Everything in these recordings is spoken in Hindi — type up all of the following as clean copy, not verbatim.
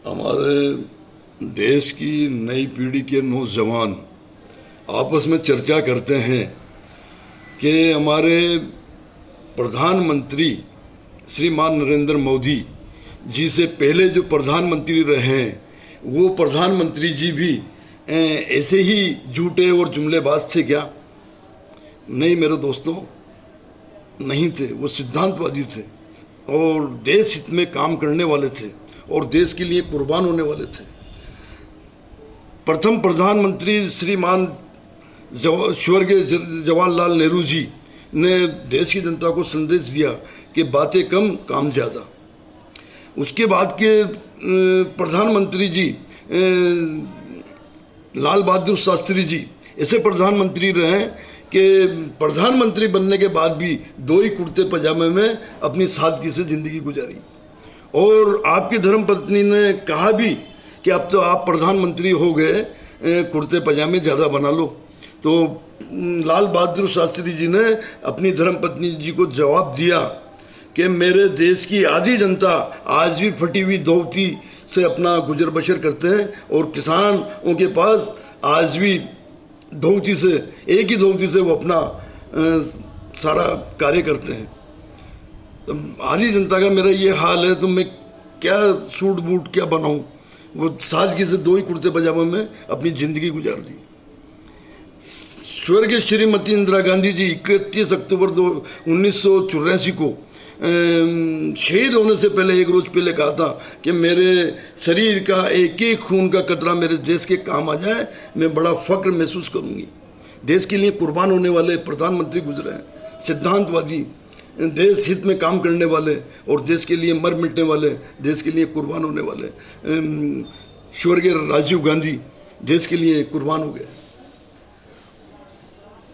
हमारे देश की नई पीढ़ी के नौजवान आपस में चर्चा करते हैं कि हमारे प्रधानमंत्री श्रीमान नरेंद्र मोदी जी से पहले जो प्रधानमंत्री रहे हैं वो प्रधानमंत्री जी भी ऐसे ही झूठे और जुमलेबाज थे क्या? नहीं मेरे दोस्तों, नहीं थे। वो सिद्धांतवादी थे और देश हित में काम करने वाले थे और देश के लिए कुर्बान होने वाले थे। प्रथम प्रधानमंत्री श्रीमान स्वर्गीय जवाहरलाल नेहरू जी ने देश की जनता को संदेश दिया कि बातें कम काम ज़्यादा। उसके बाद के प्रधानमंत्री जी लाल बहादुर शास्त्री जी ऐसे प्रधानमंत्री रहे कि प्रधानमंत्री बनने के बाद भी दो ही कुर्ते पजामे में अपनी सादगी से ज़िंदगी गुजारी। और आपकी धर्मपत्नी ने कहा भी कि अब तो आप प्रधानमंत्री हो गए, कुर्ते पजामे ज़्यादा बना लो। तो लाल बहादुर शास्त्री जी ने अपनी धर्मपत्नी जी को जवाब दिया कि मेरे देश की आधी जनता आज भी फटी हुई धोती से अपना गुजर बसर करते हैं और किसानों के पास आज भी धोती से, एक ही धोती से वो अपना सारा कार्य करते हैं। तो आधी जनता का मेरा ये हाल है तो मैं क्या सूट बूट क्या बनाऊं? वो सादगी से दो ही कुर्ते पजामे में अपनी ज़िंदगी गुजार दी। स्वर्गीय श्रीमती इंदिरा गांधी जी 31 अक्टूबर 1984 को शहीद होने से पहले एक रोज़ पहले कहा था कि मेरे शरीर का एक एक खून का कतरा मेरे देश के काम आ जाए, मैं बड़ा फख्र महसूस करूंगी। देश के लिए कुर्बान होने वाले प्रधानमंत्री गुजरे हैं, सिद्धांतवादी, देश हित में काम करने वाले और देश के लिए मर मिटने वाले, देश के लिए कुर्बान होने वाले। स्वर्गीय राजीव गांधी देश के लिए कुर्बान हो गए।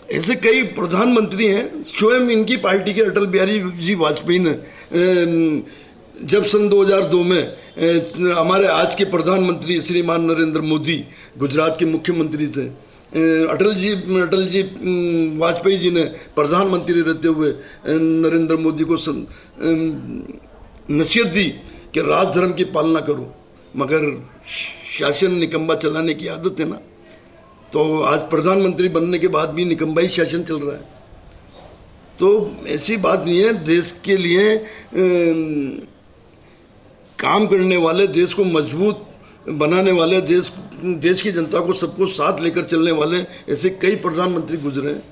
ऐसे कई प्रधानमंत्री हैं। स्वयं इनकी पार्टी के अटल बिहारी जी वाजपेयी ने जब सन 2002 में हमारे आज के प्रधानमंत्री श्रीमान नरेंद्र मोदी गुजरात के मुख्यमंत्री थे, अटल जी वाजपेयी जी ने प्रधानमंत्री रहते हुए नरेंद्र मोदी को नसीहत दी कि राज धर्म की पालना करो, मगर शासन निकम्मा चलाने की आदत है ना। तो आज प्रधानमंत्री बनने के बाद भी निकम्बाई शासन चल रहा है। तो ऐसी बात नहीं है। देश के लिए काम करने वाले, देश को मजबूत बनाने वाले, देश की जनता को सबको साथ लेकर चलने वाले ऐसे कई प्रधानमंत्री गुजरे हैं।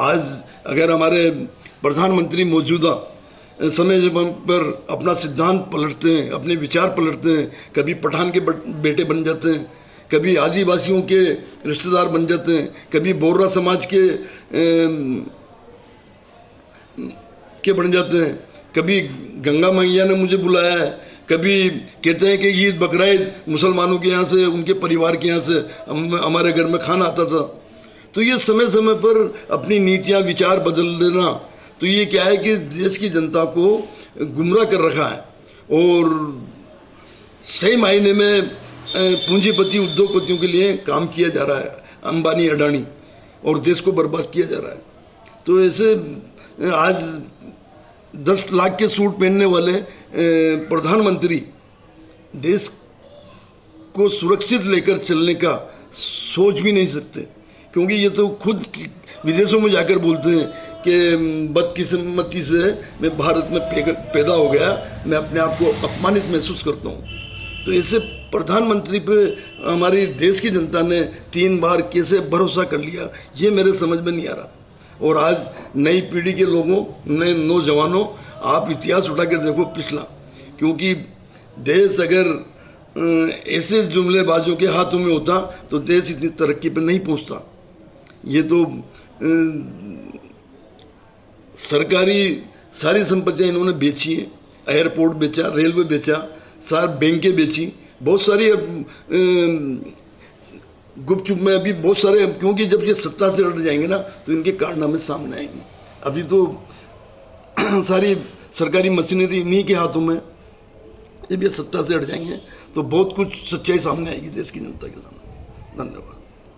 आज अगर हमारे प्रधानमंत्री मौजूदा समय पर अपना सिद्धांत पलटते हैं, अपने विचार पलटते हैं, कभी पठान के बेटे बन जाते हैं, कभी आदिवासियों के रिश्तेदार बन जाते हैं, कभी बोर्रा समाज के बन जाते हैं, कभी गंगा मैया ने मुझे बुलाया है, कभी कहते हैं कि ईद बकरीद मुसलमानों के यहाँ से, उनके परिवार के यहाँ से हमारे घर में खाना आता था। तो ये समय समय पर अपनी नीतियाँ विचार बदल देना, तो ये क्या है कि देश की जनता को गुमराह कर रखा है और सही मायने में पूंजीपति उद्योगपतियों के लिए काम किया जा रहा है, अंबानी अडानी, और देश को बर्बाद किया जा रहा है। तो ऐसे आज 10 लाख के सूट पहनने वाले प्रधानमंत्री देश को सुरक्षित लेकर चलने का सोच भी नहीं सकते, क्योंकि ये तो खुद विदेशों में जाकर बोलते हैं कि बदकिस्मती से मैं भारत में पैदा हो गया, मैं अपने आप को अपमानित महसूस करता हूँ। तो ऐसे प्रधानमंत्री पे हमारी देश की जनता ने 3 बार कैसे भरोसा कर लिया, ये मेरे समझ में नहीं आ रहा। और आज नई पीढ़ी के लोगों, नए नौजवानों, आप इतिहास उठा कर देखो पिछला, क्योंकि देश अगर ऐसे जुमलेबाजों के हाथों में होता तो देश इतनी तरक्की पर नहीं पहुंचता। ये तो सरकारी सारी संपत्तियां इन्होंने बेची है, एयरपोर्ट बेचा, रेलवे बेचा, सारी बैंकें बेची, बहुत सारी गुपचुप में अभी बहुत सारे, क्योंकि जब ये सत्ता से हट जाएंगे ना तो इनके कारनामे सामने आएंगे। अभी तो सारी सरकारी मशीनरी इन्हीं के हाथों में, जब ये सत्ता से हट जाएंगे तो बहुत कुछ सच्चाई सामने आएगी देश की जनता के सामने। धन्यवाद।